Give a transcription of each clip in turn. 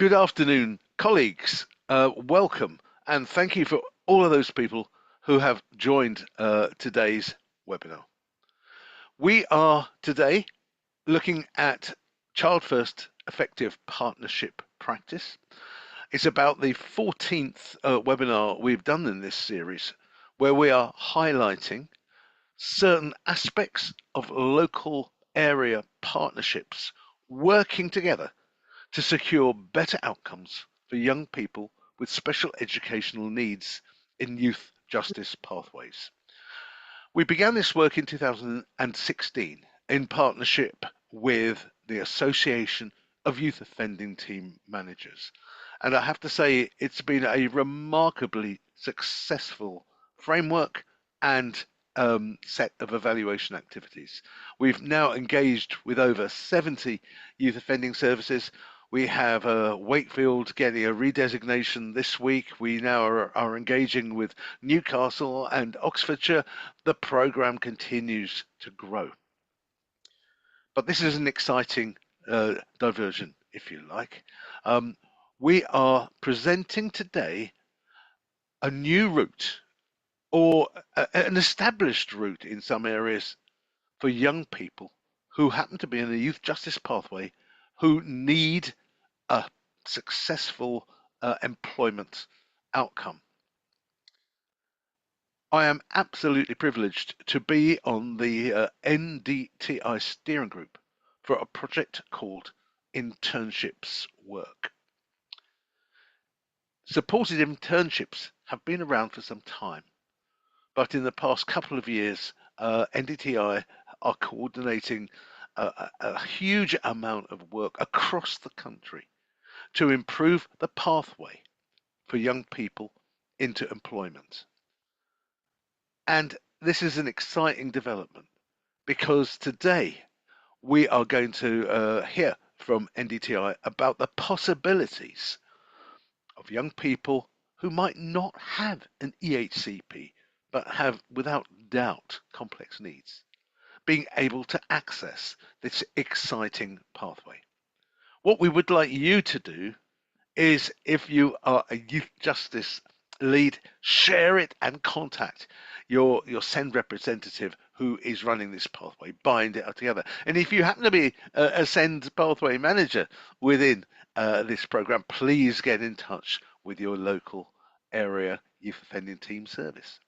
Good afternoon, colleagues. Welcome, and thank you for all of those people who have joined today's webinar. We are today looking at Child First Effective Partnership Practice. It's about the 14th webinar we've done in this series, where we are highlighting certain aspects of local area partnerships working together to secure better outcomes for young people with special educational needs in youth justice pathways. We began this work in 2016 in partnership with the Association of Youth Offending Team Managers. And I have to say, it's been a remarkably successful framework and set of evaluation activities. We've now engaged with over 70 youth offending services. We have Wakefield getting a redesignation this week. We now are engaging with Newcastle and Oxfordshire. The programme continues to grow. But this is an exciting diversion, if you like. We are presenting today a new route, or an established route in some areas, for young people who happen to be in a youth justice pathway who need a successful employment outcome. I am absolutely privileged to be on the NDTi steering group for a project called Internships Work. Supported internships have been around for some time, but in the past couple of years, NDTi are coordinating a huge amount of work across the country to improve the pathway for young people into employment. And this is an exciting development because today we are going to hear from NDTi about the possibilities of young people who might not have an EHCP but have without doubt complex needs, being able to access this exciting pathway. What we would like you to do is, if you are a youth justice lead, share it and contact your SEND representative who is running this pathway, bind it together. And if you happen to be a SEND pathway manager within this program, please get in touch with your local area youth offending team service.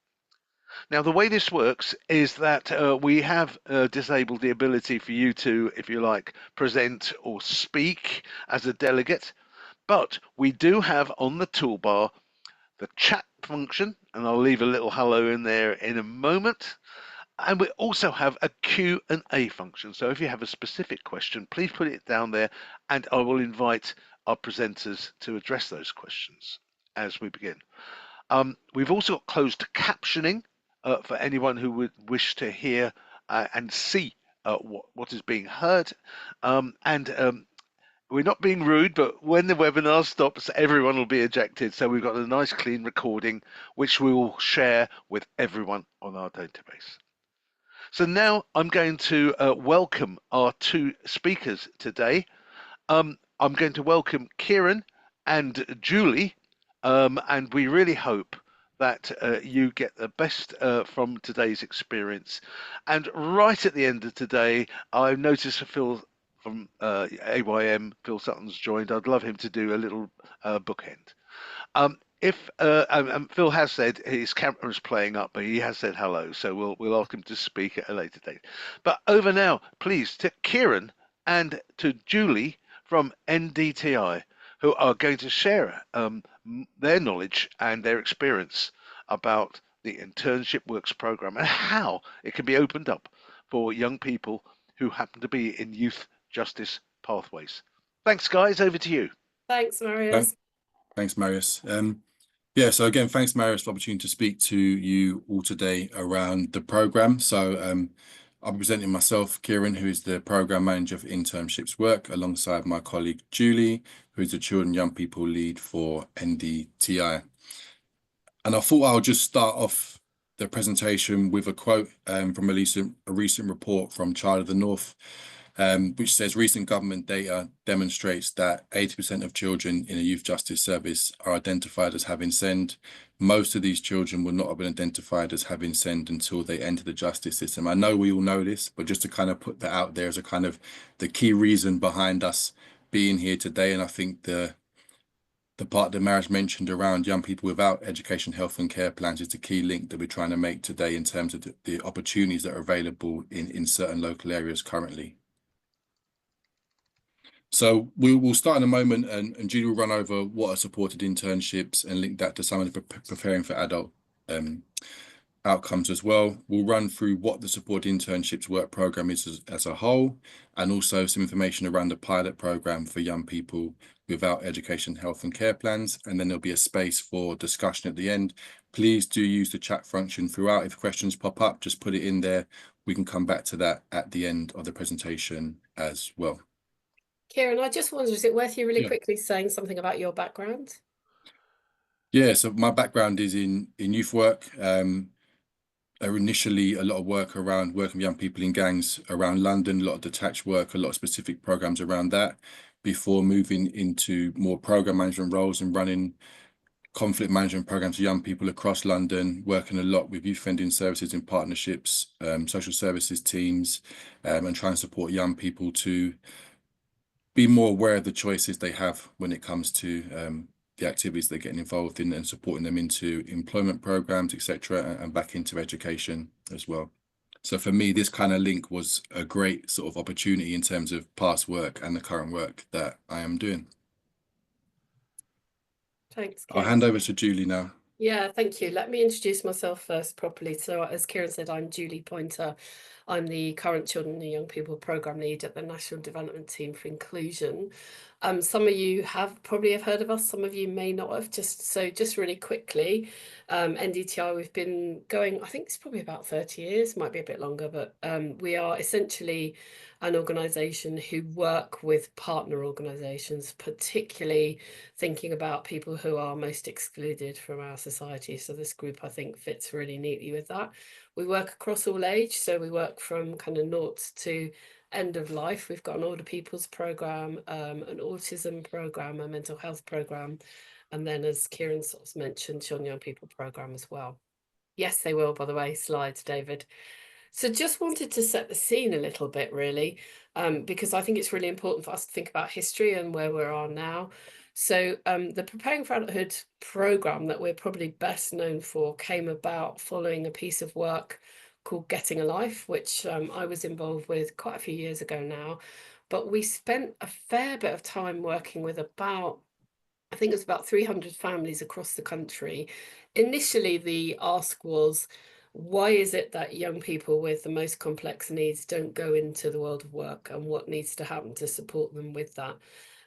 Now, the way this works is that we have disabled the ability for you to, if you like, present or speak as a delegate. But we do have on the toolbar the chat function, and I'll leave a little hello in there in a moment. And we also have a Q&A function. So if you have a specific question, please put it down there, and I will invite our presenters to address those questions as we begin. We've also got closed captioning for anyone who would wish to hear and see what is being heard. We're not being rude, but when the webinar stops, everyone will be ejected. So we've got a nice clean recording, which we will share with everyone on our database. So now I'm going to welcome our two speakers today. I'm going to welcome Kieran and Julie, and we really hope that you get the best from today's experience. And right at the end of today, I noticed Phil from AYM, Phil Sutton's joined. I'd love him to do a little bookend. Phil has said his camera's playing up, but he has said hello, so we'll ask him to speak at a later date. But over now, please, to Kieran and to Julie from NDTi, who are going to share their knowledge and their experience about the Internship Works program and how it can be opened up for young people who happen to be in youth justice pathways. Thanks, guys. Over to you. Thanks, Marius. Thanks, Marius. So again, thanks, Marius, for the opportunity to speak to you all today around the program. So I'll be presenting myself, Kieran, who is the program manager for Internships Work, alongside my colleague Julie, who is the Children and Young People lead for NDTi. And I thought I'll just start off the presentation with a quote from a recent report from Child of the North which says recent government data demonstrates that 80% of children in a youth justice service are identified as having SEND. Most of these children will not have been identified as having SEND until they enter the justice system. I know we all know this, but just to kind of put that out there as a kind of the key reason behind us being here today. And I think the part that Marriage mentioned around young people without education, health and care plans is the key link that we're trying to make today in terms of the opportunities that are available in certain local areas currently. So we'll start in a moment, and Julie will run over what are supported internships and link that to some of the preparing for adult outcomes as well. We'll run through what the Support Internships Work program is as a whole, and also some information around the pilot program for young people without education, health and care plans. And then there'll be a space for discussion at the end. Please do use the chat function throughout. If questions pop up, just put it in there. We can come back to that at the end of the presentation as well. Kieran, I just wondered, is it worth you really quickly saying something about your background? Yeah, so my background is in youth work. Initially, a lot of work around working with young people in gangs around London, a lot of detached work, a lot of specific programs around that, before moving into more program management roles and running conflict management programs for young people across London, working a lot with youth offending services in partnerships, social services teams, and trying to support young people to be more aware of the choices they have when it comes to the activities they're getting involved in and supporting them into employment programs, etc., and back into education as well. So for me, this kind of link was a great sort of opportunity in terms of past work and the current work that I am doing. Thanks, I'll Kieran. hand over to Julie now. Yeah, thank you. Let me introduce myself first properly. So as Kieran said, I'm Julie Pointer. I'm the current Children and Young People Programme Lead at the National Development Team for Inclusion. Some of you probably have heard of us, some of you may not have. Just really quickly, NDTi, we've been going, I think it's probably about 30 years, might be a bit longer, but we are essentially an organisation who work with partner organisations, particularly thinking about people who are most excluded from our society. So this group, I think, fits really neatly with that. We work across all age, so we work from kind of noughts to end of life. We've got an older people's program, an autism program, a mental health program, and then, as Kieran sort of mentioned, children and young people program as well. Yes, they will, by the way. Slides, David. So just wanted to set the scene a little bit, really, because I think it's really important for us to think about history and where we are now. So the Preparing for Adulthood program that we're probably best known for came about following a piece of work called Getting a Life, which I was involved with quite a few years ago now. But we spent a fair bit of time working with I think it was about 300 families across the country. Initially, the ask was, why is it that young people with the most complex needs don't go into the world of work, and what needs to happen to support them with that?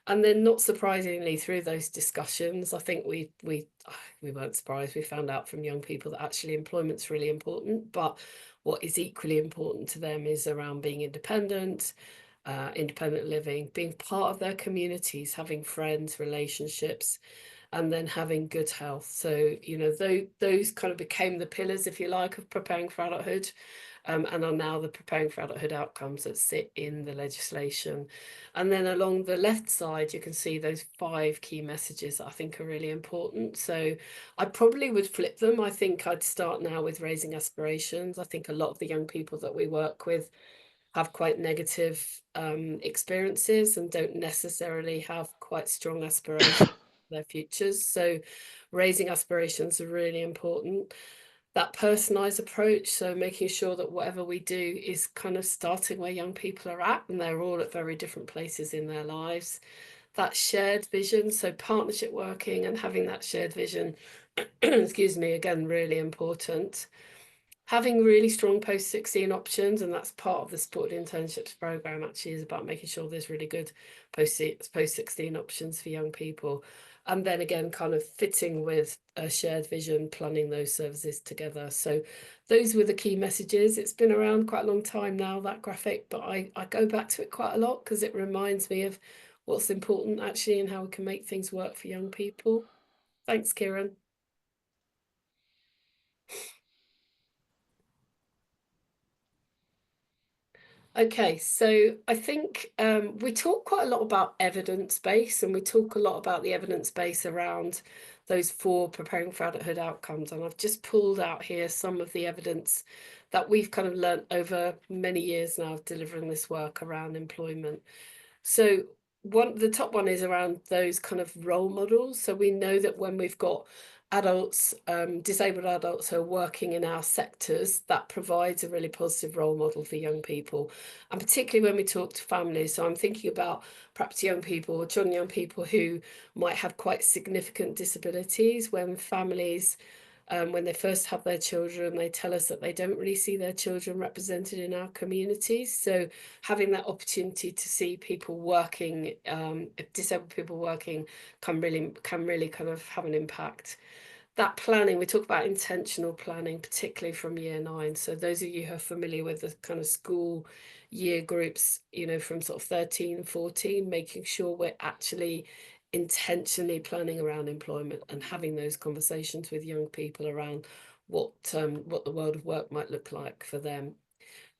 And then, not surprisingly, through those discussions, I think we weren't surprised. We found out from young people that actually employment's really important, but what is equally important to them is around being independent, independent living, being part of their communities, having friends, relationships, and then having good health. So, you know, those kind of became the pillars, if you like, of preparing for adulthood, and are now the preparing for adulthood outcomes that sit in the legislation. And then along the left side, you can see those 5 key messages that I think are really important. So I probably would flip them. I think I'd start now with raising aspirations. I think a lot of the young people that we work with have quite negative experiences and don't necessarily have quite strong aspirations for their futures. So raising aspirations are really important. That personalized approach, so making sure that whatever we do is kind of starting where young people are at, and they're all at very different places in their lives. That shared vision, so partnership working and having that shared vision, excuse me, again, really important. Having really strong post-16 options, and that's part of the supported internships program, actually, is about making sure there's really good post-16 options for young people. And then again, kind of fitting with a shared vision, planning those services together. So those were the key messages. It's been around quite a long time now, that graphic, but I go back to it quite a lot because it reminds me of what's important actually and how we can make things work for young people. Thanks, Kieran. Okay, so I think we talk quite a lot about evidence base, and we talk a lot about the evidence base around those 4 preparing for adulthood outcomes. And I've just pulled out here some of the evidence that we've kind of learnt over many years now of delivering this work around employment. So the top one is around those kind of role models. So we know that when we've got adults, disabled adults who are working in our sectors, that provides a really positive role model for young people. And particularly when we talk to families. So I'm thinking about perhaps young people or children, young people who might have quite significant disabilities. When families, when they first have their children, they tell us that they don't really see their children represented in our communities. So having that opportunity to see people working, disabled people working, can really kind of have an impact. That planning, we talk about intentional planning, particularly from year 9. So those of you who are familiar with the kind of school year groups, you know, from sort of 13, 14, making sure we're actually intentionally planning around employment and having those conversations with young people around what the world of work might look like for them.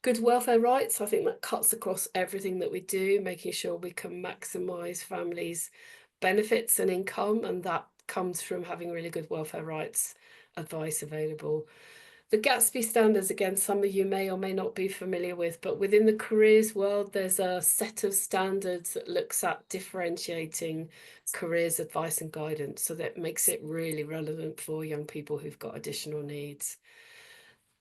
Good welfare rights, I think that cuts across everything that we do, making sure we can maximise families' benefits and income, and that comes from having really good welfare rights advice available. The Gatsby standards, again, some of you may or may not be familiar with, but within the careers world, there's a set of standards that looks at differentiating careers advice and guidance, so that makes it really relevant for young people who've got additional needs.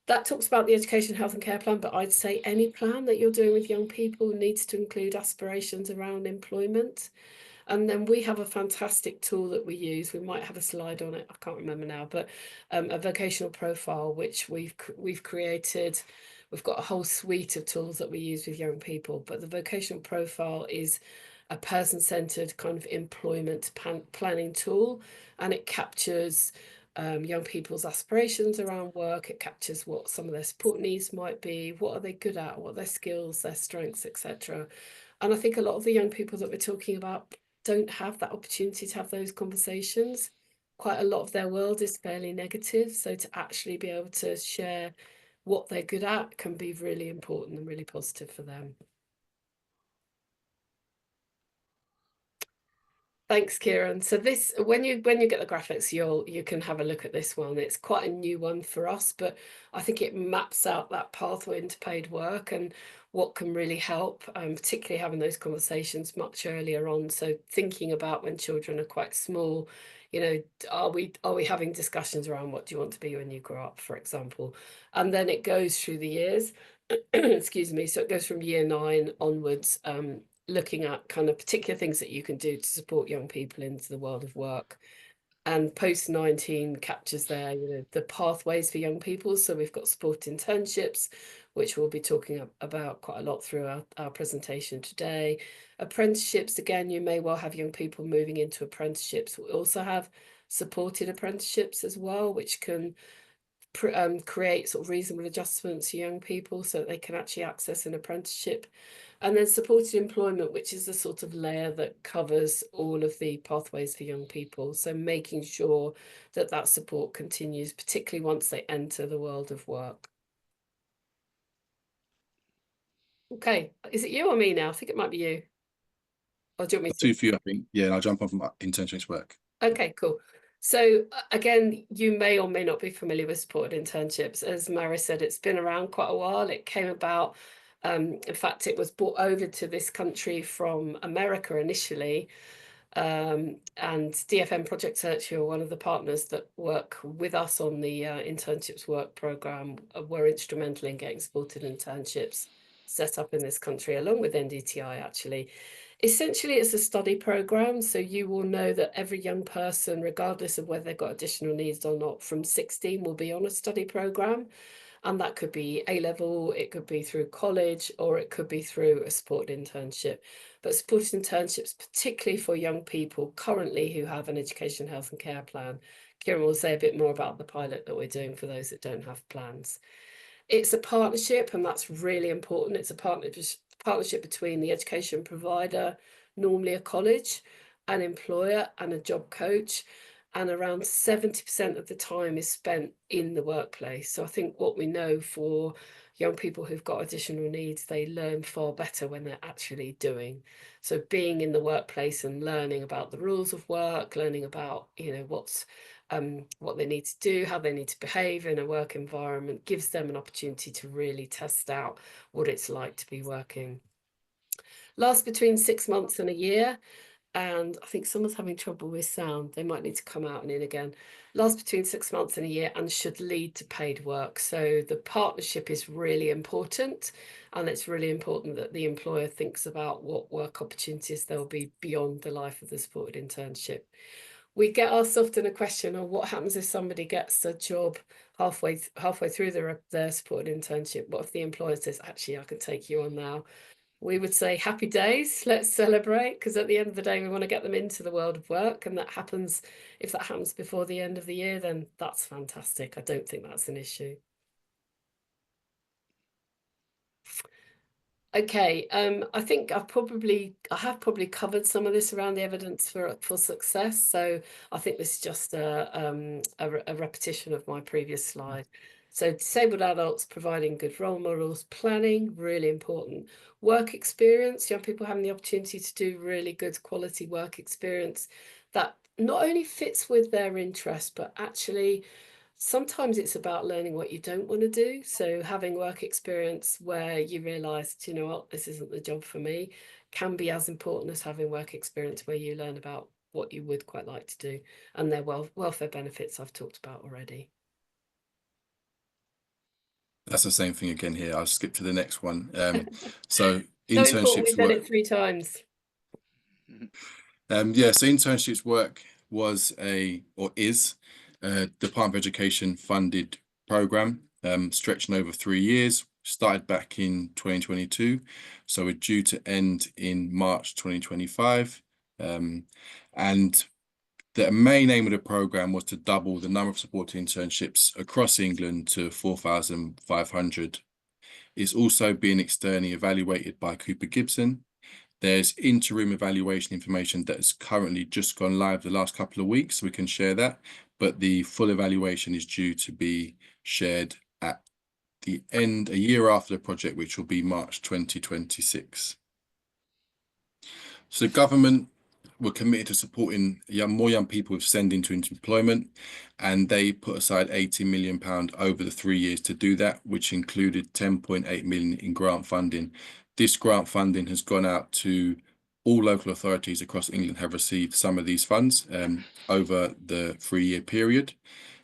That talks about the education, health and care plan, but I'd say any plan that you're doing with young people needs to include aspirations around employment. And then we have a fantastic tool that we use. We might have a slide on it, I can't remember now, but a vocational profile, which we've created. We've got a whole suite of tools that we use with young people, but the vocational profile is a person-centered kind of employment planning tool, and it captures young people's aspirations around work. It captures what some of their support needs might be, what are they good at, what are their skills, their strengths, etc. And I think a lot of the young people that we're talking about don't have that opportunity to have those conversations. Quite a lot of their world is fairly negative, so to actually be able to share what they're good at can be really important and really positive for them. Thanks, Kieran. So this, when you get the graphics, you can have a look at this one. It's quite a new one for us, but I think it maps out that pathway into paid work and what can really help, particularly having those conversations much earlier on. So thinking about when children are quite small, you know, are we having discussions around what do you want to be when you grow up, for example? And then it goes through the years. Excuse me. So it goes from year 9 onwards, looking at kind of particular things that you can do to support young people into the world of work. And post-19 captures there, you know, the pathways for young people. So we've got support internships, which we'll be talking about quite a lot through our presentation today. Apprenticeships, again, you may well have young people moving into apprenticeships. We also have supported apprenticeships as well, which can create sort of reasonable adjustments for young people so that they can actually access an apprenticeship. And then supported employment, which is the sort of layer that covers all of the pathways for young people. So making sure that that support continues, particularly once they enter the world of work. Okay, is it you or me now? I think it might be you. Or do you want me to? Two for you, I think. Yeah, and I'll jump on from Internships Work. Okay, cool. So again, you may or may not be familiar with supported internships. As Mary said, it's been around quite a while. It came about, in fact, it was brought over to this country from America initially. And DFM Project Search, who are one of the partners that work with us on the Internships Work programme, were instrumental in getting supported internships set up in this country, along with NDTi, actually. Essentially, it's a study programme, so you will know that every young person, regardless of whether they've got additional needs or not, from 16 will be on a study programme. And that could be A-level, it could be through college, or it could be through a supported internship. But supported internships, particularly for young people currently who have an education, health and care plan. Kieran will say a bit more about the pilot that we're doing for those that don't have plans. It's a partnership, and that's really important. It's a partnership between the education provider, normally a college, an employer and a job coach. And around 70% of the time is spent in the workplace. So I think what we know for young people who've got additional needs, they learn far better when they're actually doing. So being in the workplace and learning about the rules of work, learning about, what they need to do, how they need to behave in a work environment, gives them an opportunity to really test out what it's like to be working. Lasts between 6 months and a year. And I think someone's having trouble with sound. They might need to come out and in again. Lasts between 6 months and a year and should lead to paid work. So the partnership is really important. And it's really important that the employer thinks about what work opportunities there'll be beyond the life of the supported internship. We get asked often a question of what happens if somebody gets a job halfway through their supported internship. What if the employer says, actually, I can take you on now? We would say happy days, let's celebrate, because at the end of the day, we want to get them into the world of work. And if that happens before the end of the year, then that's fantastic. I don't think that's an issue. Okay, I think I have probably covered some of this around the evidence for success. So I think this is just a repetition of my previous slide. So disabled adults providing good role models, planning, really important. Work experience, young people having the opportunity to do really good quality work experience that not only fits with their interest, but actually sometimes it's about learning what you don't want to do. So having work experience where you realise, you know what, this isn't the job for me, can be as important as having work experience where you learn about what you would quite like to do. And their welfare benefits I've talked about already. That's the same thing again here. I'll skip to the next one. So So important, we internships said it work. 3 times. So internships work was is a Department of Education funded program, stretching over 3 years. Started back in 2022, so we're due to end in March 2025. And the main aim of the program was to double the number of supported internships across England to 4,500. It's also being externally evaluated by Cooper Gibson. There's interim evaluation information that has currently just gone live the last couple of weeks, so we can share that. But the full evaluation is due to be shared at the end, a year after the project, which will be March 2026. So the government were committed to supporting more young people with sending to employment, and they put aside £80 million over the 3 years to do that, which included 10.8 million in grant funding. This grant funding has gone out to all local authorities across England have received some of these funds over the 3-year period.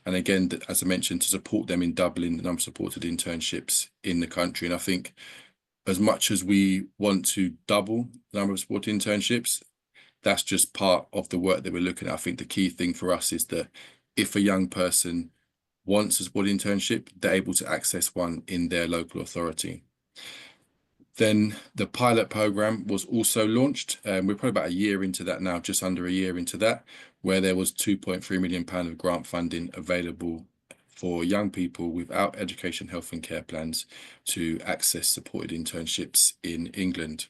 And again, as I mentioned, to support them in doubling the number of supported internships in the country. And I think as much as we want to double the number of supported internships, that's just part of the work that we're looking at. I think the key thing for us is that if a young person wants a supported internship, they're able to access one in their local authority. Then the pilot program was also launched. We're probably about a year into that now, just under a year into that, where there was £2.3 million of grant funding available for young people without education, health and care plans to access supported internships in England.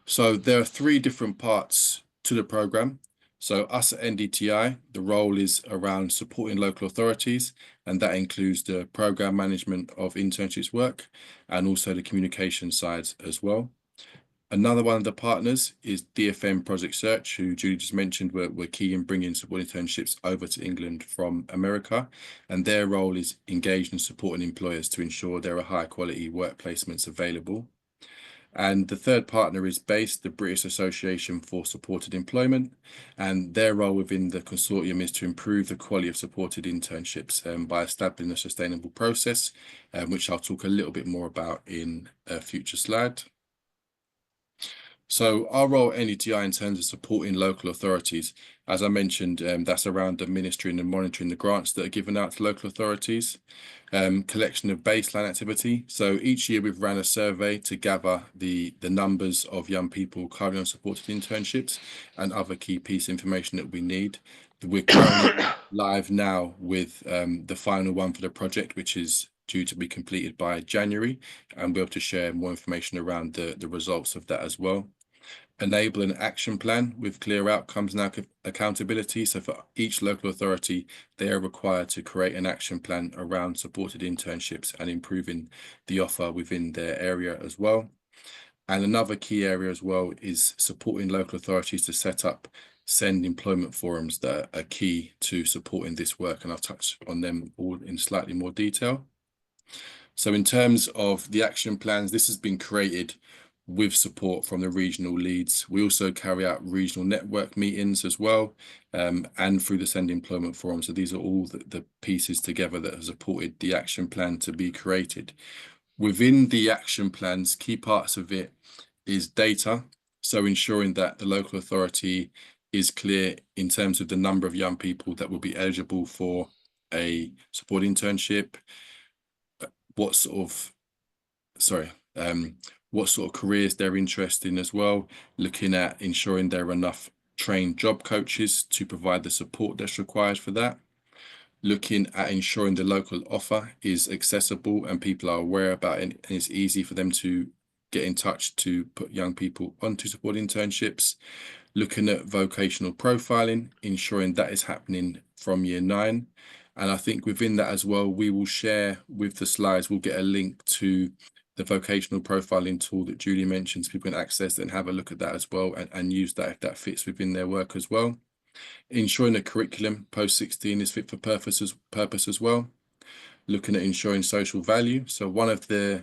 So there are 3 different parts to the program. So us at NDTi, the role is around supporting local authorities, and that includes the program management of internships work and also the communication side as well. Another one of the partners is DFM Project Search, who Julie just mentioned were key in bringing support internships over to England from America. And their role is engaged in supporting employers to ensure there are high quality work placements available. And the third partner is BASE, the British Association for Supported Employment, and their role within the consortium is to improve the quality of supported internships by establishing a sustainable process, which I'll talk a little bit more about in a future slide. So our role at NDTi in terms of supporting local authorities, as I mentioned, that's around administering and monitoring the grants that are given out to local authorities. Collection of baseline activity. So each year we've ran a survey to gather the numbers of young people currently on supported internships and other key piece of information that we need. We're currently live now with the final one for the project, which is due to be completed by January, and we'll be able to share more information around the results of that as well. enable an action plan with clear outcomes and accountability. So for each local authority, they are required to create an action plan around supported internships and improving the offer within their area as well. And another key area as well is supporting local authorities to set up SEND employment forums that are key to supporting this work. And I'll touch on them all in slightly more detail. So in terms of the action plans, this has been created with support from the regional leads. We also carry out regional network meetings as well, and through the SEND employment forum. So these are all the pieces together that have supported the action plan to be created. Within the action plans, key parts of it is data. So ensuring that the local authority is clear in terms of the number of young people that will be eligible for a support internship, what sort of careers they're interested in as well, looking at ensuring there are enough trained job coaches to provide the support that's required for that, looking at ensuring the local offer is accessible and people are aware about it and it's easy for them to get in touch to put young people onto support internships, looking at vocational profiling, ensuring that is happening from year 9. And I think within that as well, we will share with the slides, we'll get a link to the vocational profiling tool that Julie mentioned, so people can access and have a look at that as well and use that if that fits within their work as well. Ensuring the curriculum post-16 is fit for purpose as well. Looking at ensuring social value. So one of the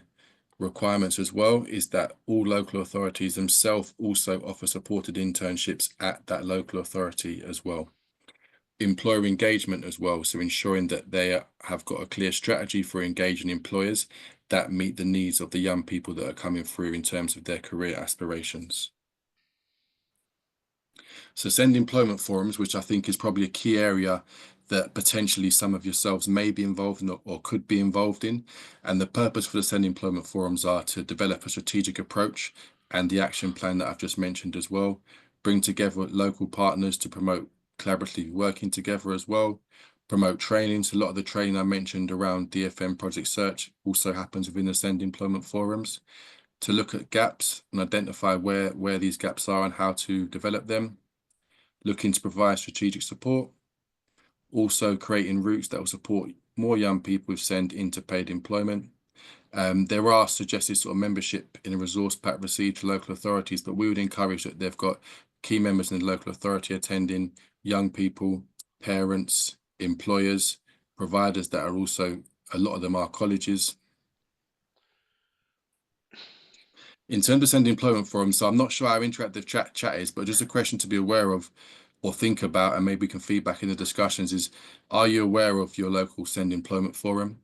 requirements as well is that all local authorities themselves also offer supported internships at that local authority as well. Employer engagement as well, so ensuring that they have got a clear strategy for engaging employers that meet the needs of the young people that are coming through in terms of their career aspirations. So SEND employment forums, which I think is probably a key area that potentially some of yourselves may be involved in or could be involved in. And the purpose for the SEND employment forums are to develop a strategic approach and the action plan that I've just mentioned as well, bring together local partners to promote collaboratively working together as well, promote training. So a lot of the training I mentioned around DFM Project Search also happens within the SEND employment forums, to look at gaps and identify where these gaps are and how to develop them, looking to provide strategic support, also creating routes that will support more young people with SEND into paid employment. There are suggested sort of membership in a resource pack received to local authorities, but we would encourage that they've got key members in the local authority attending, young people, parents, employers, providers that are also, a lot of them are colleges. In terms of SEND employment forums, so I'm not sure how interactive chat is, but just a question to be aware of or think about, and maybe we can feedback in the discussions, is, are you aware of your local SEND employment forum?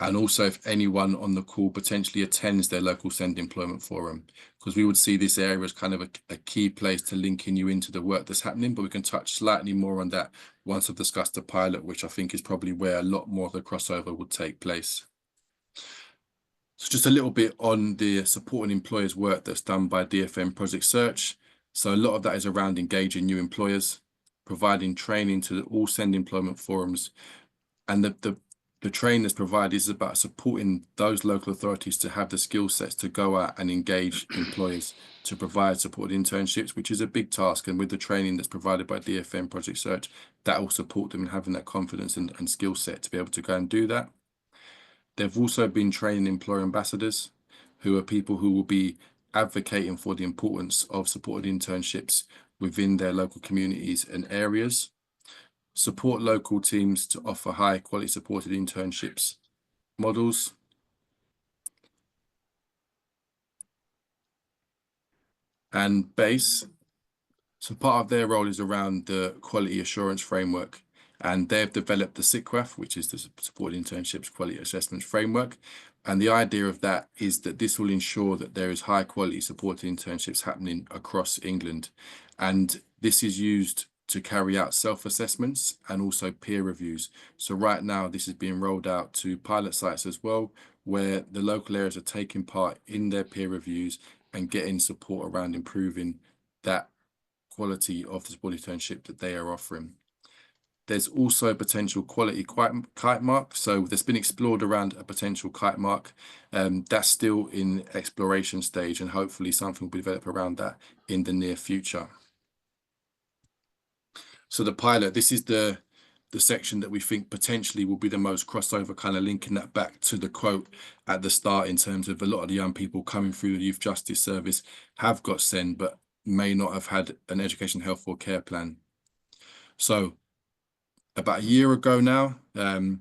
And also if anyone on the call potentially attends their local SEND employment forum, because we would see this area as kind of a key place to linking you into the work that's happening, but we can touch slightly more on that once I've discussed the pilot, which I think is probably where a lot more of the crossover would take place. So just a little bit on the supporting employers work that's done by DFM Project Search. So a lot of that is around engaging new employers, providing training to all SEND employment forums, and the training that's provided is about supporting those local authorities to have the skill sets to go out and engage employers to provide supported internships, which is a big task. And with the training that's provided by DFM Project Search, that will support them in having that confidence and skill set to be able to go and do that. They've also been training employer ambassadors, who are people who will be advocating for the importance of supported internships within their local communities and areas. Support local teams to offer high quality supported internships models. And BASE. So part of their role is around the quality assurance framework, and they've developed the SICWAF, which is the Supported Internships Quality Assessment Framework. And the idea of that is that this will ensure that there is high quality supported internships happening across England. And this is used to carry out self-assessments and also peer reviews. So right now, this is being rolled out to pilot sites as well, where the local areas are taking part in their peer reviews and getting support around improving that quality of the support internship that they are offering. There's also a potential quality kite mark. So that's been explored around a potential kite mark. That's still in exploration stage, and hopefully something will be developed around that in the near future. So the pilot, this is the section that we think potentially will be the most crossover, kind of linking that back to the quote at the start, in terms of a lot of the young people coming through the Youth Justice Service have got SEND, but may not have had an education, health or care plan. So about a year ago now, the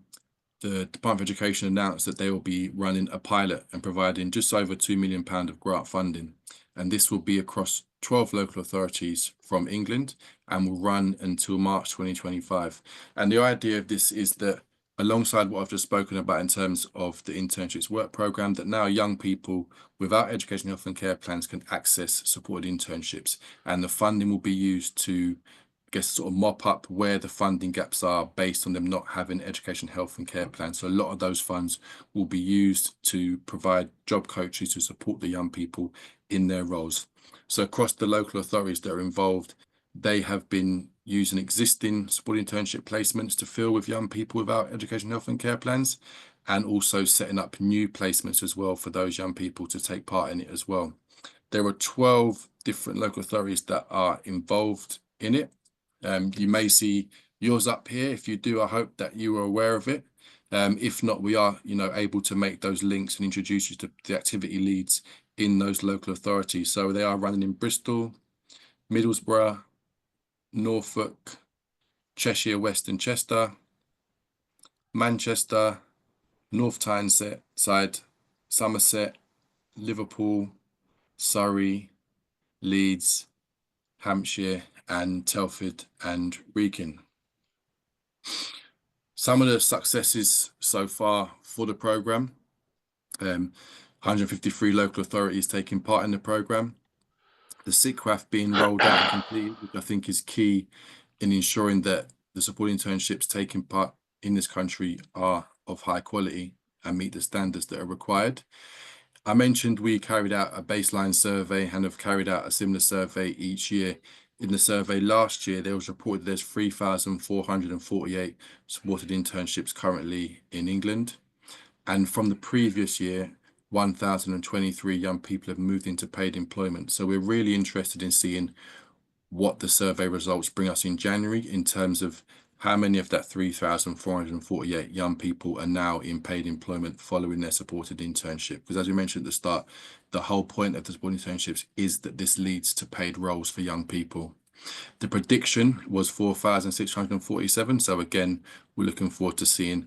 Department of Education announced that they will be running a pilot and providing just over £2 million of grant funding. And this will be across 12 local authorities from England and will run until March 2025. And the idea of this is that, alongside what I've just spoken about in terms of the Internships Work programme, that now young people without education, health and care plans can access supported internships, and the funding will be used to, I guess, sort of mop up where the funding gaps are based on them not having education, health and care plans. So a lot of those funds will be used to provide job coaches to support the young people in their roles. So across the local authorities that are involved, they have been using existing supported internship placements to fill with young people without education, health and care plans, and also setting up new placements as well for those young people to take part in it as well. There are 12 different local authorities that are involved in it. You may see yours up here. If you do, I hope that you are aware of it. If not, we are, able to make those links and introduce you to the activity leads in those local authorities. So they are running in Bristol, Middlesbrough, Norfolk, Cheshire, West and Chester, Manchester, North Tyneside, Somerset, Liverpool, Surrey, Leeds, Hampshire, and Telford and Wrekin. Some of the successes so far for the programme: 153 local authorities taking part in the programme. The SICWAF being rolled out and completed, which I think is key in ensuring that the support internships taking part in this country are of high quality and meet the standards that are required. I mentioned we carried out a baseline survey and have carried out a similar survey each year. In the survey last year, there was reported there's 3,448 supported internships currently in England. And from the previous year, 1,023 young people have moved into paid employment. So we're really interested in seeing what the survey results bring us in January in terms of how many of that 3,448 young people are now in paid employment following their supported internship. Because as we mentioned at the start, the whole point of the supported internships is that this leads to paid roles for young people. The prediction was 4,647. So again, we're looking forward to seeing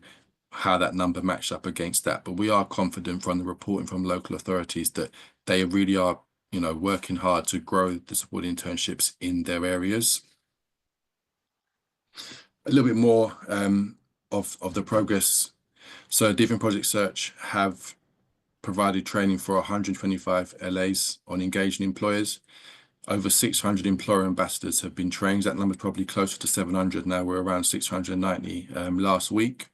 how that number matched up against that. But we are confident from the reporting from local authorities that they really are, working hard to grow the supported internships in their areas. A little bit more of the progress. So Different Project Search have provided training for 125 LAs on engaging employers. Over 600 employer ambassadors have been trained. That number is probably closer to 700 now. We're around 690 last week.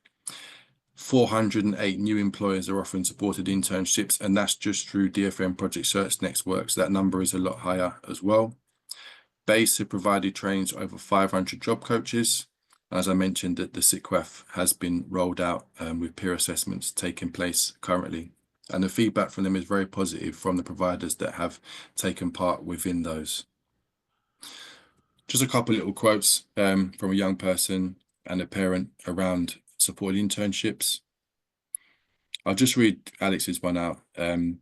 408 new employers are offering supported internships, and that's just through DFM Project Search Network. So that number is a lot higher as well. BASE have provided training to over 500 job coaches. As I mentioned, that the SICWAF has been rolled out with peer assessments taking place currently. And the feedback from them is very positive from the providers that have taken part within those. Just a couple of little quotes from a young person and a parent around supported internships. I'll just read Alex's one out. The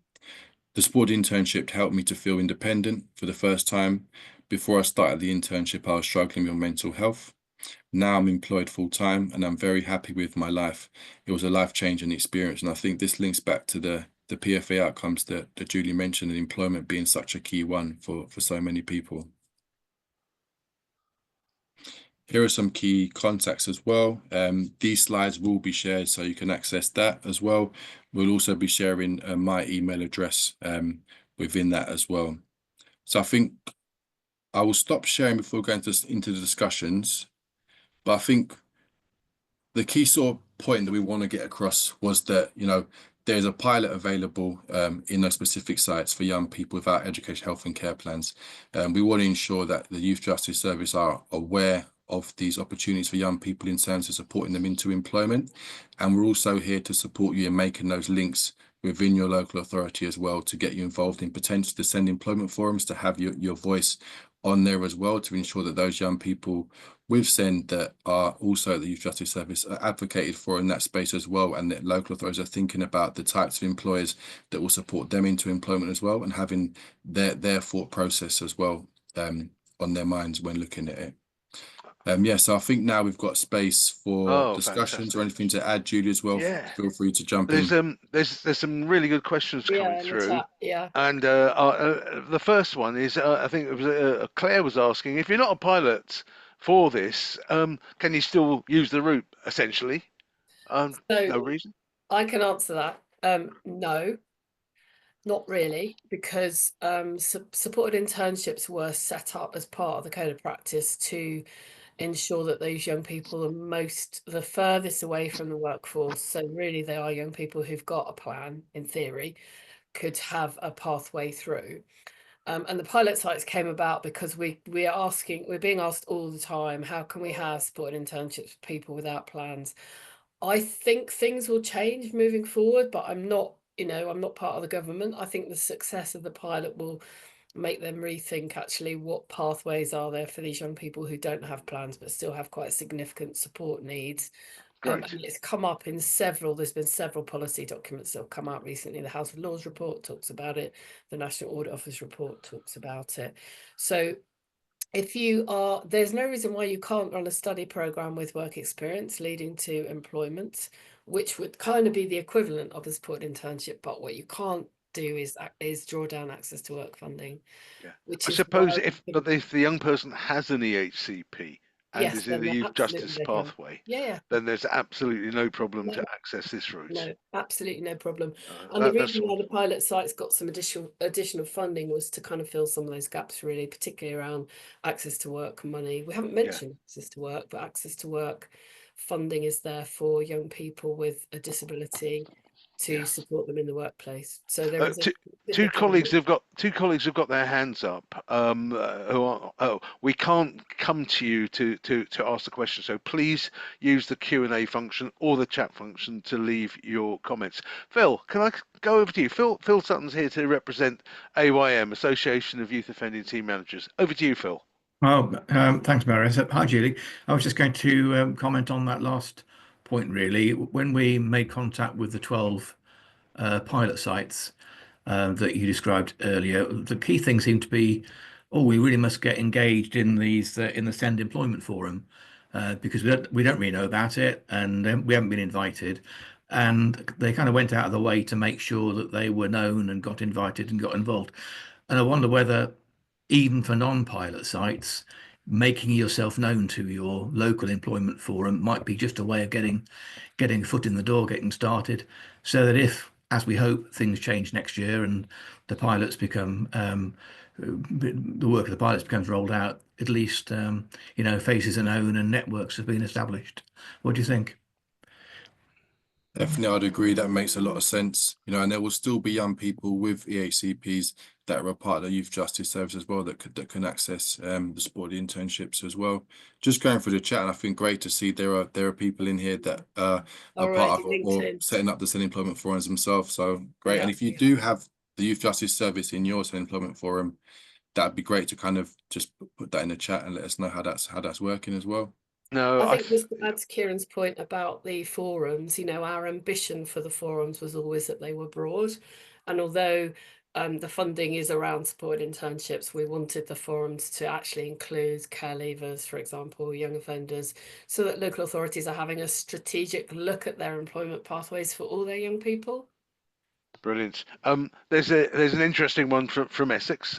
supported internship helped me to feel independent for the first time. Before I started the internship, I was struggling with mental health. Now I'm employed full time and I'm very happy with my life. It was a life-changing experience. And I think this links back to the PFA outcomes that Julie mentioned, and employment being such a key one for so many people. Here are some key contacts as well. These slides will be shared so you can access that as well. We'll also be sharing my email address within that as well. So I think I will stop sharing before going into the discussions. But I think the key sort of point that we want to get across was that, there's a pilot available in those specific sites for young people without education, health and care plans. We want to ensure that the Youth Justice Service are aware of these opportunities for young people in terms of supporting them into employment. And we're also here to support you in making those links within your local authority as well, to get you involved in potential to send employment forums, to have your voice on there as well, to ensure that those young people with SEND that are also at the Youth Justice Service are advocated for in that space as well, and that local authorities are thinking about the types of employers that will support them into employment as well, and having their thought process as well on their minds when looking at it. Yeah, so I think now we've got space for Oh, discussions or fantastic. anything to add. Julie, as well, Yeah. feel free to jump There's in. there's some really good questions coming Yeah, in the through. chat. Yeah. And the first one is, I think it was Claire was asking, if you're not a pilot for this, can you still use the route, essentially? So No reason? I can answer that. No, not really, because supported internships were set up as part of the code of practice to ensure that those young people are the furthest away from the workforce. So really, they are young people who've got a plan, in theory, could have a pathway through. And the pilot sites came about because we're being asked all the time, how can we have supported internships for people without plans? I think things will change moving forward, but I'm not part of the government. I think the success of the pilot will make them rethink actually what pathways are there for these young people who don't have plans but still have quite significant support needs. And Great. it's come up in there's been several policy documents that have come out recently. The House of Lords report talks about it. The National Audit Office report talks about it. So there's no reason why you can't run a study program with work experience leading to employment, which would kind of be the equivalent of a supported internship. But what you can't do is draw down access to work funding, Yeah. which I is why suppose if the young person has an EHCP and yes, is in then the they're youth absolutely justice no problem. pathway, Yeah, then there's absolutely no problem yeah. to access this route. No, absolutely no problem. Uh, And the that's reason why the wonderful. pilot sites got some additional funding was to kind of fill some of those gaps, really, particularly around access to work and money. We haven't Yeah, mentioned access to work, but access to work funding is there for young people with a disability to yeah. support them in the workplace. So there is a Two specific colleagues element. have got their hands up. Who are, oh, we can't come to you to ask the question. So please use the Q&A function or the chat function to leave your comments. Phil, can I go over to you? Phil Sutton's here to represent AYM, Association of Youth Offending Team Managers. Over to you, Phil. Well, thanks, Mary. Hi, Julie. I was just going to comment on that last point, really. When we made contact with the 12 pilot sites that you described earlier, the key thing seemed to be, oh, we really must get engaged in these in the Send Employment Forum because we don't really know about it, and we haven't been invited. And they kind of went out of the way to make sure that they were known and got invited and got involved. And I wonder whether, even for non-pilot sites, making yourself known to your local employment forum might be just a way of getting a foot in the door, getting started, so that if, as we hope, things change next year and the pilots become the work of the pilots becomes rolled out, at least faces are known and networks have been established. What do you think? Definitely, I'd agree. That makes a lot of sense. And there will still be young people with EHCPs that are a part of the Youth Justice Service as well that can access the supported internships as well. Just going through the chat, and I think great to see there are people in here that are part Already of linked or in. setting up the Self Employment Forums themselves. So great. Yeah. And if you do have the Youth Justice Service in your Self Employment Forum, that'd be great to kind of just put that in the chat and let us know how that's working as well. No, I think just to add to Kieran's point about the forums, our ambition for the forums was always that they were broad. And although the funding is around supported internships, we wanted the forums to actually include care leavers, for example, young offenders, so that local authorities are having a strategic look at their employment pathways for all their young people. brilliant. There's an interesting one from Essex.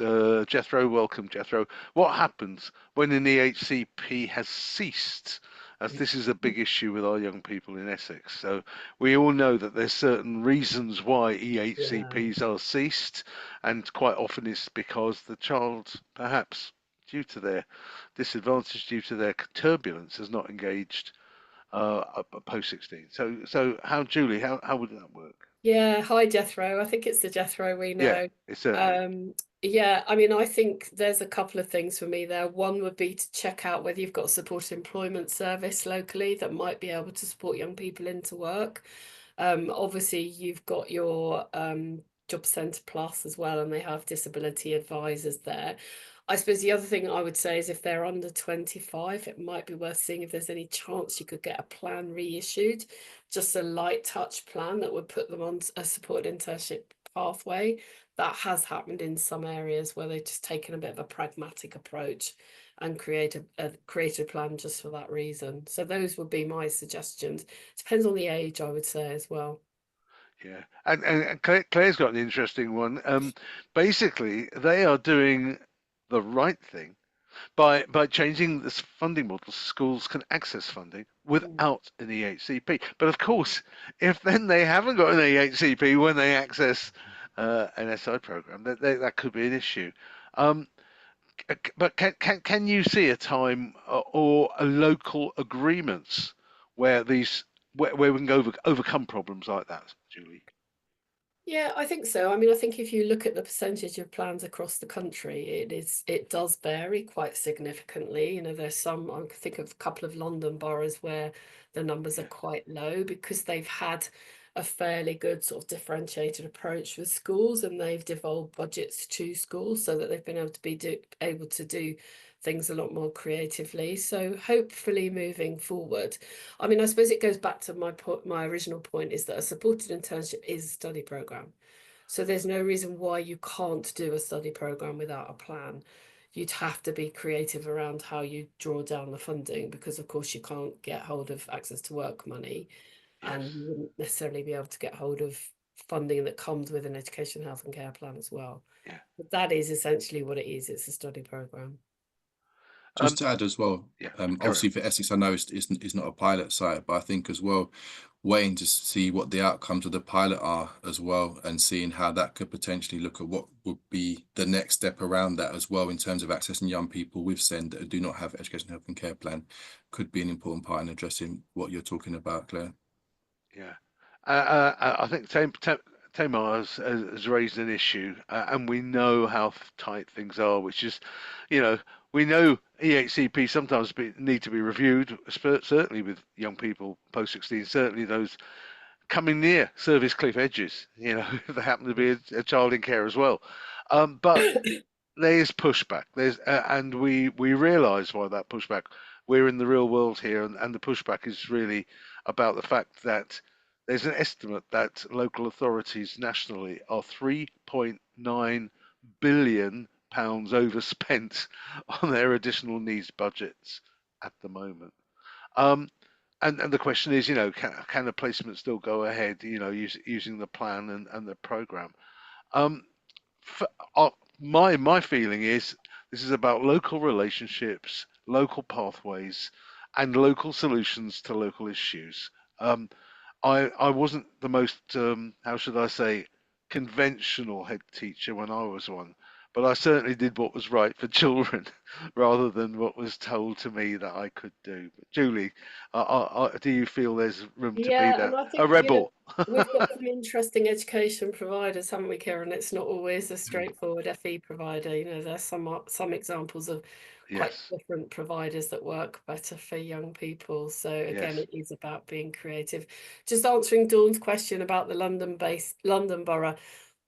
Jethro, welcome, Jethro. What happens when an EHCP has ceased? As this is a big issue with our young people in Essex. So we all know that there's certain reasons why EHCPs are ceased, and quite often it's because the child, perhaps due to their disadvantage, due to their turbulence, has not engaged post 16. So how, Julie, how would that work? Yeah, hi Jethro. I think it's the Jethro we Yeah, know. it's certainly. Yeah, I mean, I think there's a couple of things for me there. One would be to check out whether you've got a supported employment service locally that might be able to support young people into work. Obviously, you've got your Job Centre Plus as well, and they have disability advisors there. I suppose the other thing I would say is if they're under 25, it might be worth seeing if there's any chance you could get a plan reissued, just a light touch plan that would put them on a supported internship pathway. That has happened in some areas where they've just taken a bit of a pragmatic approach and created a plan just for that reason. So those would be my suggestions. Depends on the age, I would say, as well. Yeah, and Claire's got an interesting one. Basically, they are doing the right thing by changing this funding model. Schools can access funding without an EHCP. But of course, if then they haven't got an EHCP when they access an SI program, that could be an issue. But can you see a time or a local agreements where where we can overcome problems like that, Julie? Yeah, I think so. I mean, I think if you look at the percentage of plans across the country, it does vary quite significantly. You know, there's some, I can think of a couple of London boroughs where the numbers are Yeah. quite low because they've had a fairly good sort of differentiated approach with schools, and they've devolved budgets to schools so that they've been able to able to do things a lot more creatively. So hopefully moving forward, I mean, I suppose it goes back to my original point is that a supported internship is a study program. So there's no reason why you can't do a study program without a plan. You'd have to be creative around how you draw down the funding because, of course, you can't get hold of access to work money, and Yes. you wouldn't necessarily be able to get hold of funding that comes with an education, health, and care plan as well. Yeah. But that is essentially what it is. It's a study program. Just to add as well, Yeah. Carry on. obviously for Essex, I know it's not a pilot site, but I think as well, waiting to see what the outcomes of the pilot are as well, and seeing how that could potentially look at what would be the next step around that as well in terms of accessing young people with SEND that do not have education, health and care plan, could be an important part in addressing what you're talking about, Claire. Yeah. I think Tamar has raised an issue, and we know how tight things are, which is, we know EHCP sometimes need to be reviewed, certainly with young people post 16, certainly those coming near service cliff edges, if they happen to be a child in care as well. But there's pushback. And we realise why that pushback. We're in the real world here, and the pushback is really about the fact that there's an estimate that local authorities nationally are 3.9 billion pounds overspent on their additional needs budgets at the moment. And the question is, can a placement still go ahead, using the plan and the program? Um, f- uh, my feeling is this is about local relationships, local pathways, and local solutions to local issues. I wasn't the most how should I say conventional head teacher when I was one, but I certainly did what was right for children rather than what was told to me that I could do. But Julie, do you feel there's room to be Yeah, and that I a think, rebel? we've got some interesting education providers, haven't we, Kieran? It's not always a straightforward FE provider. You know, there's some examples of quite Yes, different providers that work better for young people. So again, yes. it is about being creative. Just answering Dawn's question about the London borough,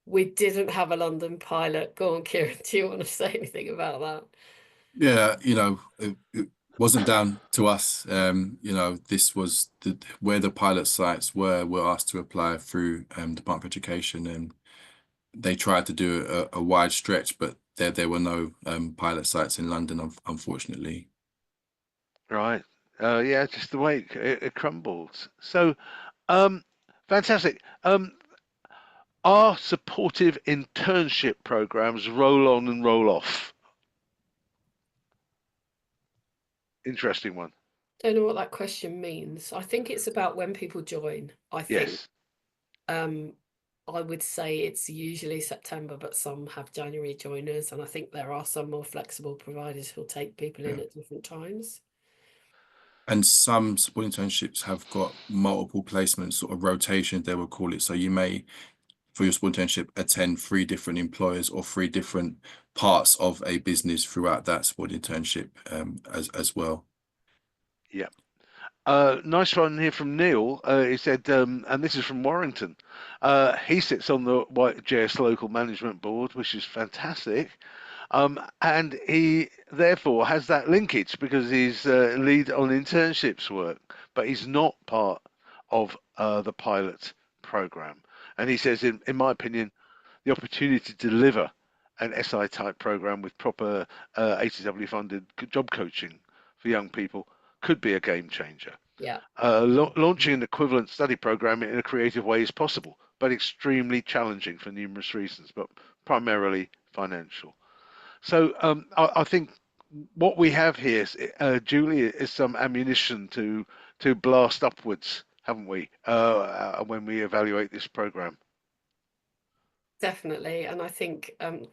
we didn't have a London pilot. Go on, Kieran, do you want to say anything about that? Yeah, it wasn't down to us. This was where the pilot sites were asked to apply through Department of Education, and they tried to do a wide stretch, but there were no pilot sites in London, unfortunately. Right. Yeah, just the way it crumbles. So, fantastic. Are supportive internship programs roll on and roll off? Interesting one. Don't know what that question means. I think it's about when people join, I think. Yes. Um, I would say it's usually September, but some have January joiners, and I think there are some more flexible providers who'll take people in Yeah. at different times. And some support internships have got multiple placements, sort of rotations, they will call it. So you may, for your support internship, attend 3 different employers or 3 different parts of a business throughout that support internship as well. Yeah. Nice one here from Neil. He said, and this is from Warrington. He sits on the JS Local Management Board, which is fantastic. And he therefore has that linkage because he's lead on internships work, but he's not part of the pilot program. And he says, in my opinion, the opportunity to deliver an SI type program with proper ATW funded job coaching for young people could be a game changer. Yeah. Launching an equivalent study program in a creative way is possible, but extremely challenging for numerous reasons, but primarily financial. So I think what we have here, Julie, is some ammunition to blast upwards, haven't we? When we evaluate this program. Definitely. And I think,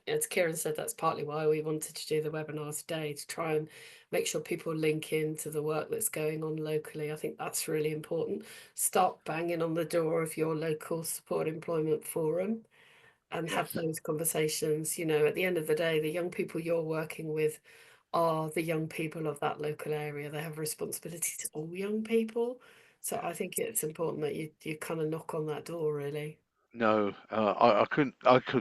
as Kieran said, that's partly why we wanted to do the webinar today, to try and make sure people link into the work that's going on locally. I think that's really important. Start banging on the door of your local support employment forum and have those conversations. You know, at the end of the day, the young people you're working with are the young people of that local area. They have a responsibility to all young people. So I think it's important that you kind of knock on that door, really. No, I couldn't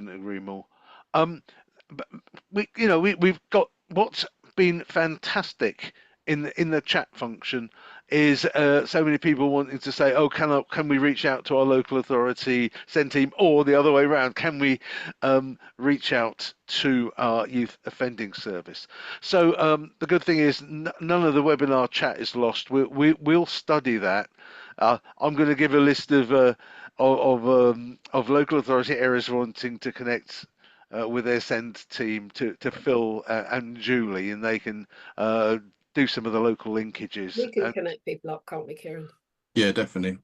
agree more. Um, but we've got what's been fantastic in the chat function is so many people wanting to say, oh, can we reach out to our local authority send team, or the other way around, can we reach out to our youth offending service? So the good thing is none of the webinar chat is lost. We'll study that. I'm going to give a list of local authority areas wanting to connect with their send team to Phil and Julie, and they can do some of the local linkages. We can And connect people up, can't we, Kieran? Yeah, definitely.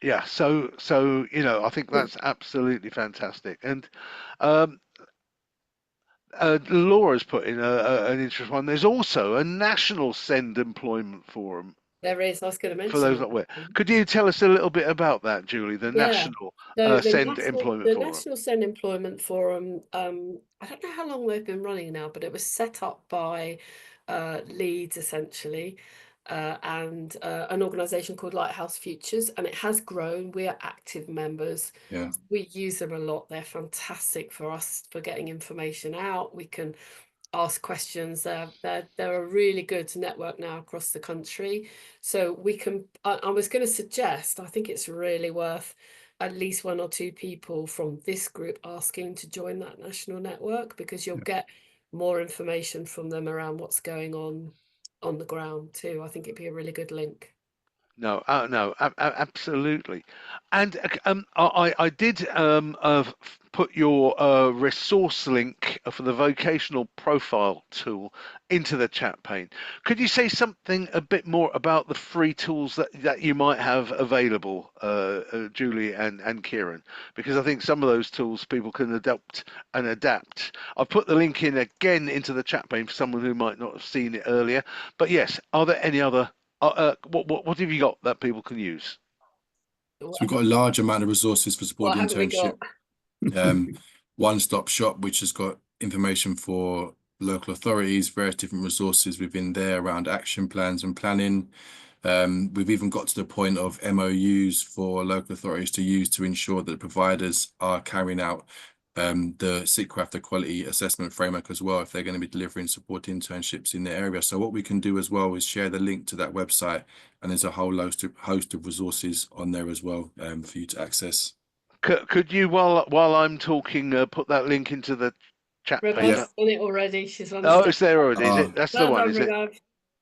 yeah, so I think that's absolutely fantastic. And um, Laura's put in an interesting one. There's also a national send employment forum There is. I was going to for mention those that. not aware. Could you tell us a little bit about that, Julie? The Yeah. national So send employment the forum. National Send Employment Forum, I don't know how long they've been running now, but it was set up by Leeds essentially, and an organisation called Lighthouse Futures, and it has grown. We are active members. Yeah. We use them a lot. They're fantastic for us for getting information out. We can ask questions. They're a really good network now across the country. So we can, I was going to suggest, I think it's really worth at least 1 or 2 people from this group asking to join that national network, because you'll get more information from them around what's going on the ground too. I think it'd be a really good link. No, no, absolutely. And I did put your resource link for the vocational profile tool into the chat pane. Could you say something a bit more about the free tools that you might have available, Julie and Kieran? Because I think some of those tools people can adopt and adapt. I've put the link in again into the chat pane for someone who might not have seen it earlier. But yes, are there any other what have you got that people can use? So we've got a large amount of resources for support What have we internship. got? One-stop shop, which has got information for local authorities, various different resources within there around action plans and planning. We've even got to the point of MOUs for local authorities to use to ensure that providers are carrying out the SITCRAFT quality assessment framework as well, if they're going to be delivering support internships in the area. So what we can do as well is share the link to that website, and there's a whole host of resources on there as well for you to access. Could you, while I'm talking, put that link into the chat pane? Rebecca's done it already. She's run Oh, it's there already. Is Oh, it? That's the well one, done, is it? Rebev.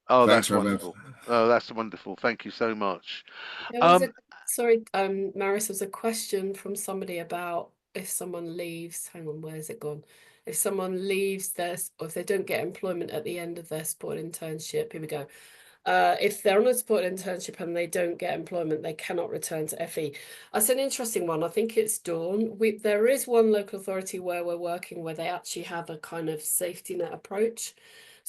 Oh, thanks, that's Rebev. wonderful. Oh, that's wonderful. Thank you so much. There was sorry, Maris, there was a question from somebody about if someone leaves, hang on, where's it gone? If someone leaves or if they don't get employment at the end of their support internship, here we go. If they're on a support internship and they don't get employment, they cannot return to FE. That's an interesting one. I think it's Dawn. There is one local authority where we're working where they actually have a kind of safety net approach.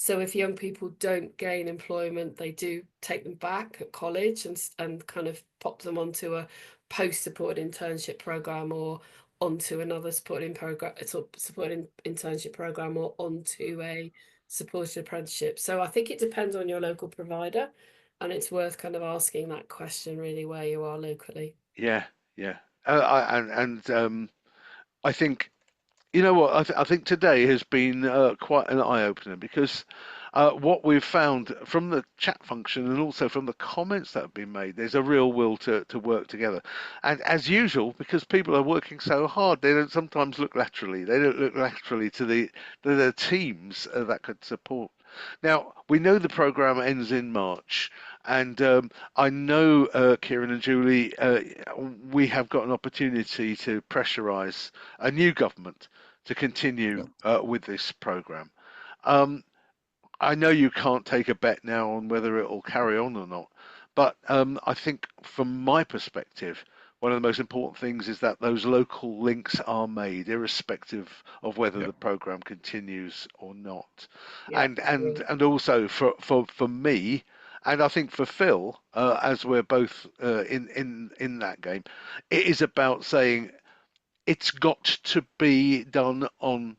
So if young people don't gain employment, they do take them back at college and kind of pop them onto a post-supported internship program, or onto another supported internship program, or onto a supported apprenticeship. So I think it depends on your local provider, and it's worth kind of asking that question really where you are locally. Yeah, yeah. I think, you know what, I think today has been quite an eye-opener, because what we've found from the chat function and also from the comments that have been made, there's a real will to work together. And as usual, because people are working so hard, they don't sometimes look laterally. They don't look laterally to the teams that could support. Now, we know the program ends in March, and I know, Kieran and Julie, we have got an opportunity to pressurise a new government to continue with this program. Um, I know you can't take a bet now on whether it will carry on or not, but I think from my perspective, one of the most important things is that those local links are made, irrespective of whether the program continues or not. Yeah. And also for me, and I think for Phil, as we're both in that game, it is about saying it's got to be done on,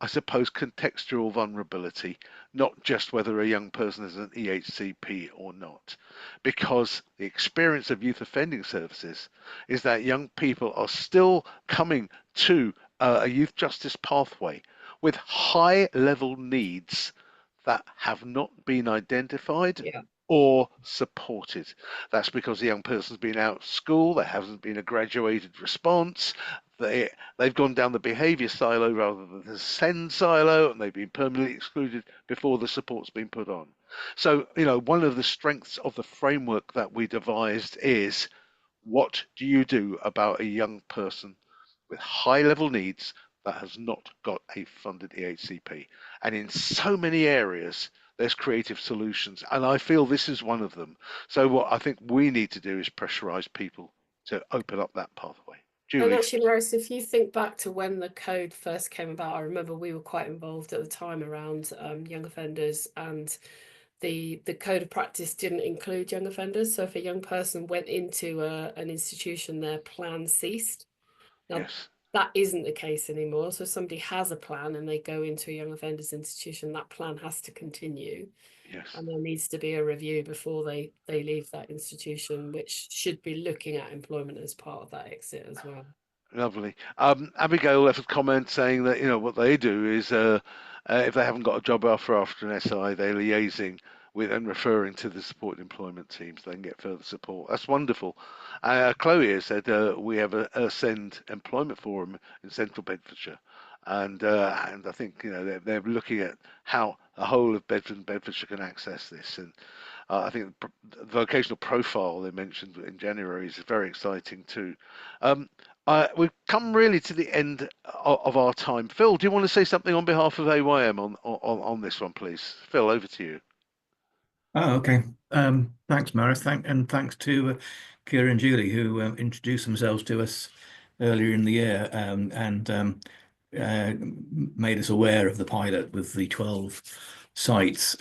I suppose, contextual vulnerability, not just whether a young person is an EHCP or not. Because the experience of youth offending services is that young people are still coming to a youth justice pathway with high level needs that have not been identified Yeah. or supported. That's because the young person's been out of school, there hasn't been a graduated response, they've gone down the behaviour silo rather than the send silo, and they've been permanently excluded before the support's been put on. So, you know, one of the strengths of the framework that we devised is, what do you do about a young person with high level needs that has not got a funded EHCP? And in so many areas, there's creative solutions, and I feel this is one of them. So what I think we need to do is pressurize people to open up that pathway. And Julie. actually, Maris, if you think back to when the code first came about, I remember we were quite involved at the time around young offenders, and the code of practice didn't include young offenders. So if a young person went into an institution, their plan ceased. Now, Yes. that isn't the case anymore. So if somebody has a plan and they go into a young offenders institution, that plan has to continue. Yes. And there needs to be a review before they leave that institution, which should be looking at employment as part of that exit as well. Lovely. Abigail left a comment saying that, you know, what they do is, if they haven't got a job offer after an SI, they're liaising with and referring to the supported employment teams. They can get further support. That's wonderful. Chloe has said we have a Send Employment Forum in Central Bedfordshire, and I think, you know, they're looking at how the whole of Bedford and Bedfordshire can access this. And I think the vocational profile they mentioned in January is very exciting too. We've come really to the end of our time. Phil, do you want to say something on behalf of AYM on this one, please? Phil, over to you. Oh, okay. Thanks, Maris. Thanks to Kira and Julie, who introduced themselves to us earlier in the year, and made us aware of the pilot with the 12 sites.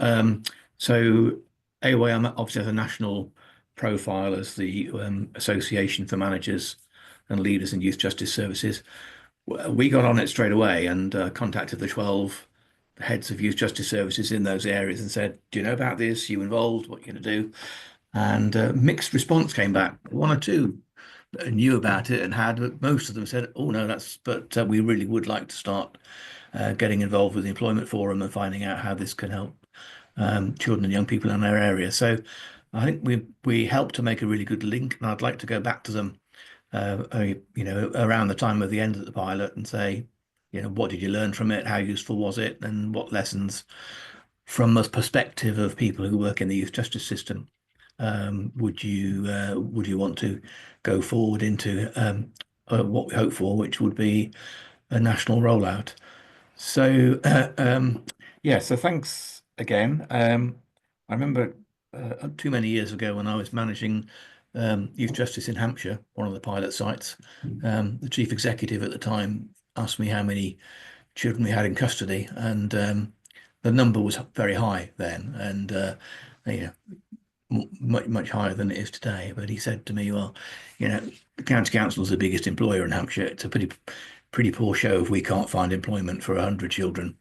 So AYM obviously has a national profile as the Association for Managers and Leaders in Youth Justice Services. We got on it straight away and contacted the 12 heads of youth justice services in those areas and said, do you know about this? Are you involved? What are you going to do? And mixed response came back. One or two knew about it and had, but most of them said, oh no, but we really would like to start getting involved with the employment forum and finding out how this can help children and young people in our area. So I think we helped to make a really good link, and I'd like to go back to them you know, around the time of the end of the pilot and say, you know, what did you learn from it? How useful was it? And what lessons from the perspective of people who work in the youth justice system would you want to go forward into what we hope for, which would be a national rollout? So yeah, so thanks again. I remember too many years ago when I was managing youth justice in Hampshire, one of the pilot sites, the chief executive at the time asked me how many children we had in custody, and the number was very high then, and you know, much higher than it is today. But he said to me, well, you know, the county council is the biggest employer in Hampshire. It's a pretty poor show if we can't find employment for 100 children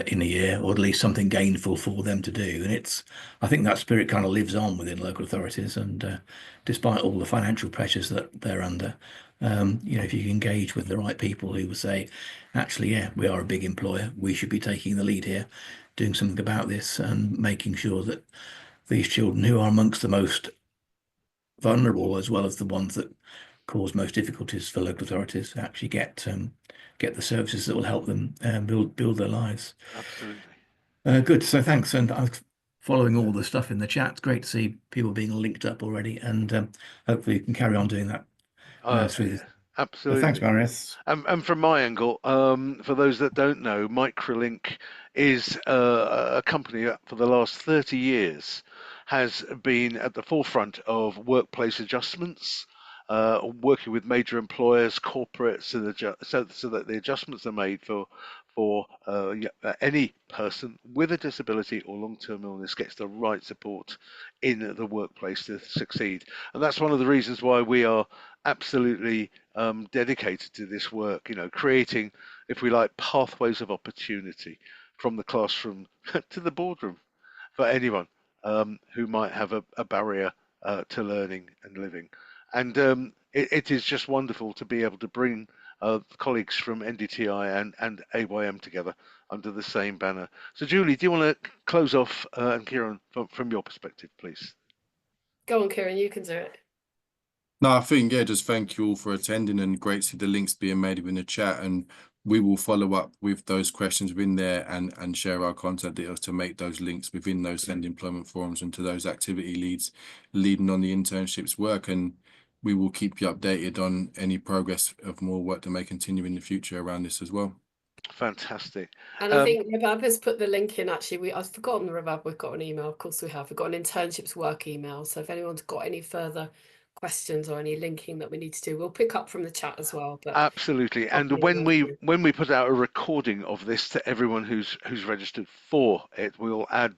in a year, or at least something gainful for them to do. And I think that spirit kind of lives on within local authorities. And despite all the financial pressures that they're under, you know, if you engage with the right people who will say, actually, yeah, we are a big employer, we should be taking the lead here, doing something about this, and making sure that these children, who are amongst the most vulnerable as well as the ones that cause most difficulties for local authorities, actually get the services that will help them build their lives. Absolutely. Good. So thanks. And I'm following all the stuff in the chat. It's great to see people being linked up already, and hopefully you can carry on doing that through this. Absolutely. Thanks, Marius. And from my angle, for those that don't know, Microlink is a company that for the last 30 years has been at the forefront of workplace adjustments, working with major employers, corporates, so that the adjustments are made for any person with a disability or long-term illness gets the right support in the workplace to succeed. And that's one of the reasons why we are absolutely dedicated to this work, you know, creating, if we like, pathways of opportunity from the classroom to the boardroom for anyone who might have a barrier to learning and living. And it is just wonderful to be able to bring colleagues from NDTi and AYM together under the same banner. So, Julie, do you want to close off, and Kieran, from your perspective, please? Go on, Kieran, you can do it. No, I think, yeah, just thank you all for attending, and great to see the links being made in the chat. And we will follow up with those questions within there and share our contact details to make those links within those Send Employment forums and to those activity leads leading on the internships work. And we will keep you updated on any progress of more work that may continue in the future around this as well. Fantastic. And I think Rabab has put the link in. Actually, I've forgotten, Rabab, we've got an email. Of course we have. We've got an Internships Work email. So if anyone's got any further questions or any linking that we need to do, we'll pick up from the chat as well. But absolutely. And when we put out a recording of this to everyone who's registered for it, we'll add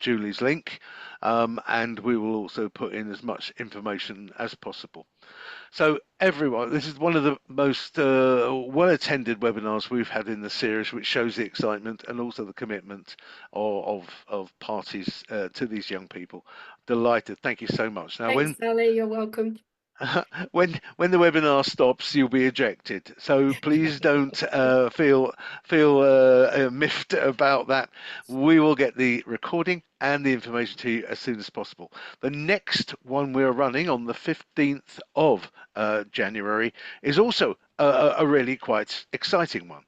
Julie's link, and we will also put in as much information as possible. So everyone, this is one of the most well-attended webinars we've had in the series, which shows the excitement and also the commitment of parties to these young people. Delighted. Thank you so much. Now, thanks, Sally. You're welcome. when the webinar stops, you'll be ejected. So please don't feel miffed about that. We will get the recording and the information to you as soon as possible. The next one we're running on the 15th of January is also a really quite exciting one.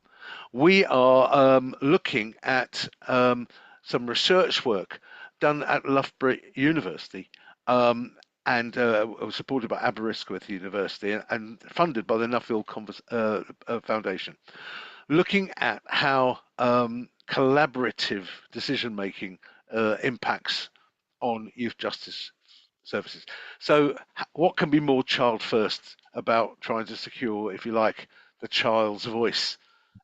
We are looking at some research work done at Loughborough University, and supported by Aberystwyth University and funded by the Nuffield Foundation, looking at how collaborative decision-making impacts on youth justice services. So what can be more child first about trying to secure, if you like, the child's voice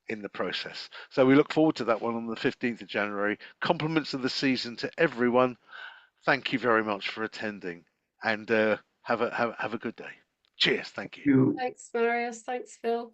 in the process? So we look forward to that one on the 15th of January. Compliments of the season to everyone. Thank you very much for attending, and have a good day. Cheers. Thank you. Thanks, Marius. Thanks, Phil.